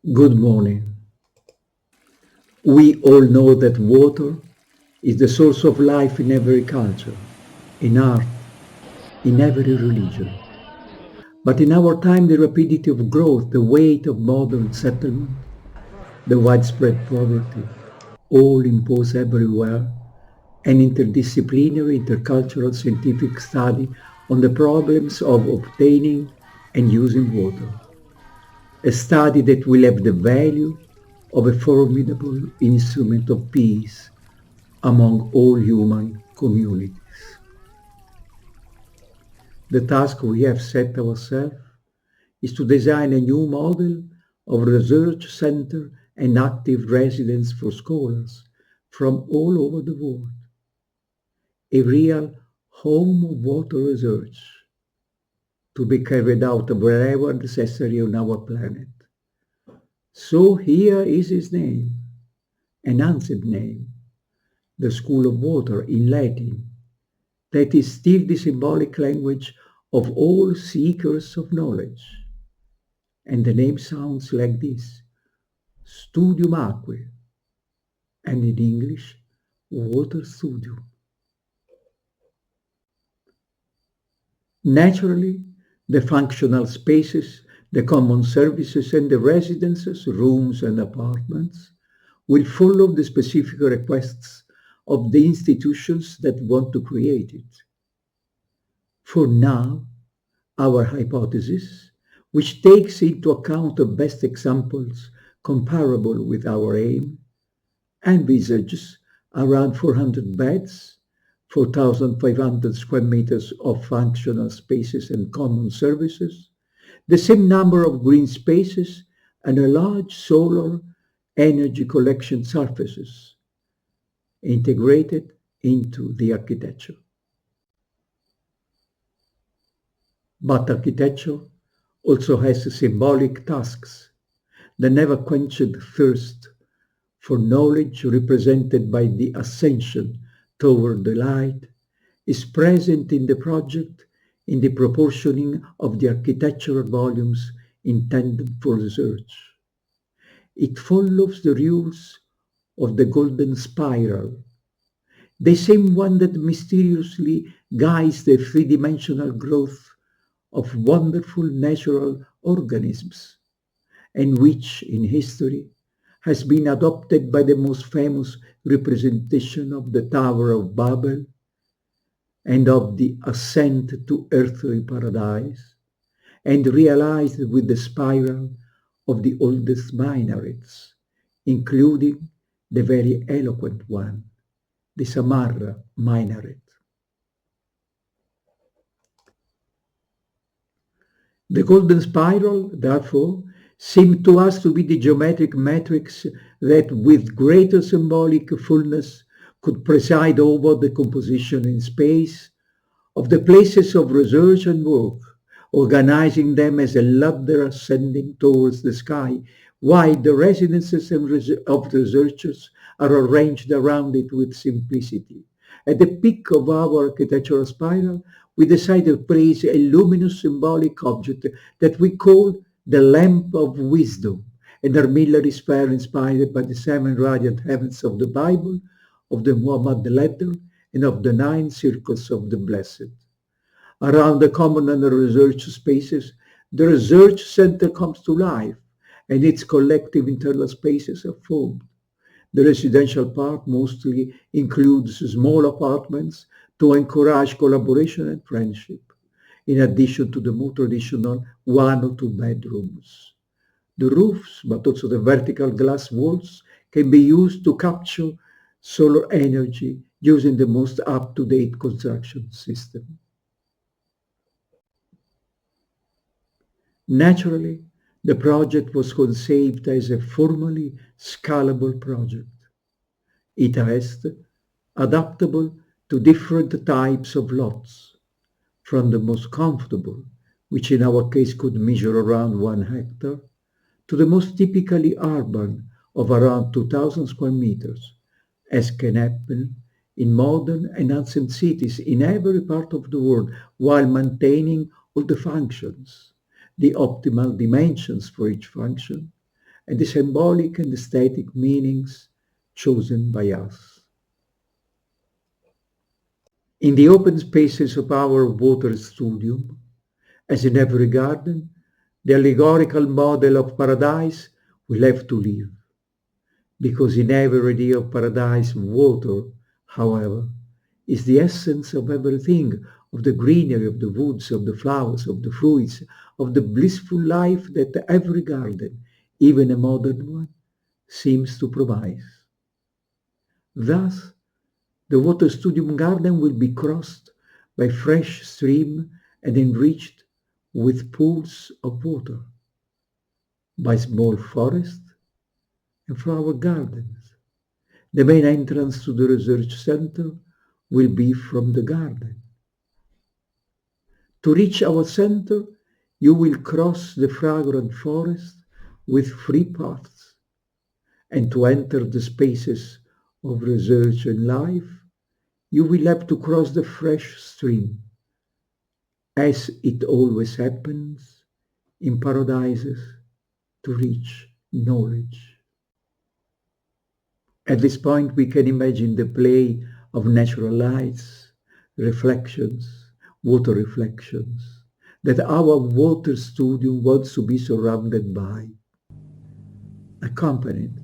Good morning. We all know that water is the source of life in every culture, in art, in every religion. But in our time, the rapidity of growth, the weight of modern settlement, the widespread poverty, all impose everywhere an interdisciplinary, intercultural scientific study on the problems of obtaining and using water. A study that will have the value of a formidable instrument of peace among all human communities. The task we have set ourselves is to design a new model of research center and active residence for scholars from all over the world, a real home of water research to be carried out wherever necessary on our planet. So here is his name, an ancient name, the School of Water in Latin, that is still the symbolic language of all seekers of knowledge. And the name sounds like this: StudiumAquae, and in English, WaterStudium. Naturally, the functional spaces, the common services, and the residences, rooms, and apartments will follow the specific requests of the institutions that want to create it. For now, our hypothesis, which takes into account the best examples comparable with our aim, envisages around 400 beds, 4,500 square meters of functional spaces and common services, the same number of green spaces, and a large solar energy collection surfaces integrated into the architecture. But architecture also has symbolic tasks. The never quenched thirst for knowledge represented by the ascension toward the light is present in the project in the proportioning of the architectural volumes intended for research. It follows the rules of the golden spiral, the same one that mysteriously guides the three-dimensional growth of wonderful natural organisms, and which in history has been adopted by the most famous representation of the Tower of Babel and of the ascent to earthly paradise, and realized with the spiral of the oldest minarets, including the very eloquent one, the Samarra minaret. The golden spiral, therefore, seemed to us to be the geometric matrix that, with greater symbolic fullness, could preside over the composition in space of the places of research and work, organizing them as a ladder ascending towards the sky, while the residences of researchers are arranged around it with simplicity. At the peak of our architectural spiral, we decided to place a luminous symbolic object that we call the lamp of wisdom, an armillary sphere inspired by the seven radiant heavens of the Bible, of the Muhammad letter, and of the nine circles of the blessed. Around the common and research spaces, the research center comes to life, and its collective internal spaces are formed. The residential part mostly includes small apartments to encourage collaboration and friendship, in addition to the more traditional one or two bedrooms. The roofs, but also the vertical glass walls, can be used to capture solar energy using the most up-to-date construction system. Naturally, the project was conceived as a formally scalable project. It is adaptable to different types of lots, from the most comfortable, which in our case could measure around 1 hectare, to the most typically urban of around 2,000 square meters, as can happen in modern and ancient cities in every part of the world, while maintaining all the functions, the optimal dimensions for each function, and the symbolic and aesthetic meanings chosen by us. In the open spaces of our water studium, as in every garden, the allegorical model of paradise will have to live, because in every idea of paradise, water, however, is the essence of everything, of the greenery, of the woods, of the flowers, of the fruits, of the blissful life that every garden, even a modern one, seems to promise. Thus, the water studium garden will be crossed by fresh stream and enriched with pools of water, by small forests and flower gardens. The main entrance to the research center will be from the garden. To reach our center, you will cross the fragrant forest with free paths, and to enter the spaces of research and life, you will have to cross the fresh stream, as it always happens in paradises, to reach knowledge. At this point, we can imagine the play of natural lights, reflections, water reflections, that our water studio wants to be surrounded by, accompanied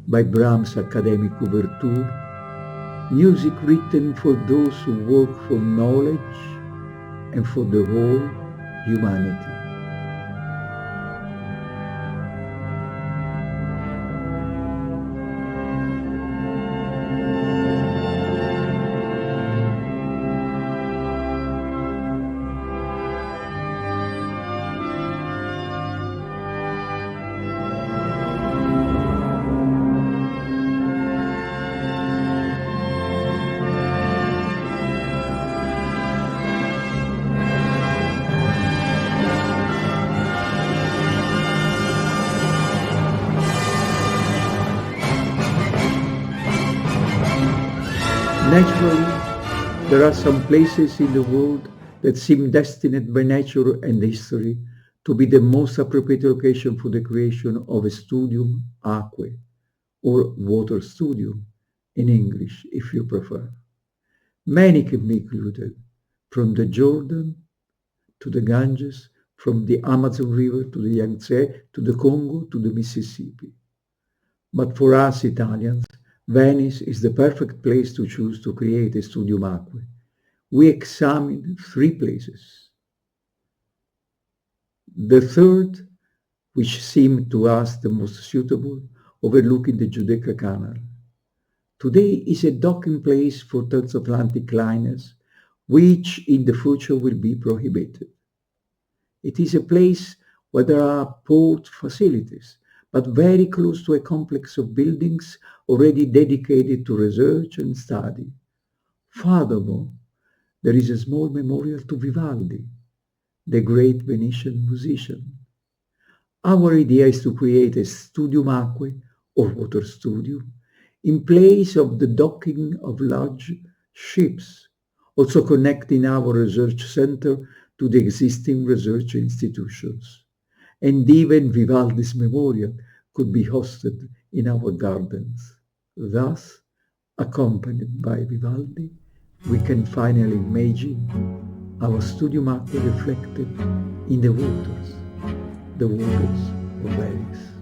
by Brahms' academic overture, music written for those who work for knowledge and for the whole humanity. Naturally, there are some places in the world that seem destined by nature and history to be the most appropriate location for the creation of a studium aquae, or water studium in English, if you prefer. Many can be included, from the Jordan to the Ganges, from the Amazon River to the Yangtze, to the Congo to the Mississippi. But for us Italians, Venice is the perfect place to choose to create a studium aquae. We examined three places. The third, which seemed to us the most suitable, overlooking the Giudecca Canal. Today is a docking place for transatlantic liners, which in the future will be prohibited. It is a place where there are port facilities, but very close to a complex of buildings already dedicated to research and study. Furthermore, there is a small memorial to Vivaldi, the great Venetian musician. Our idea is to create a studium aquae, or water studium, in place of the docking of large ships, also connecting our research center to the existing research institutions. And even Vivaldi's memorial could be hosted in our gardens. Thus, accompanied by Vivaldi, we can finally imagine our studium aquae reflected in the waters of Venice.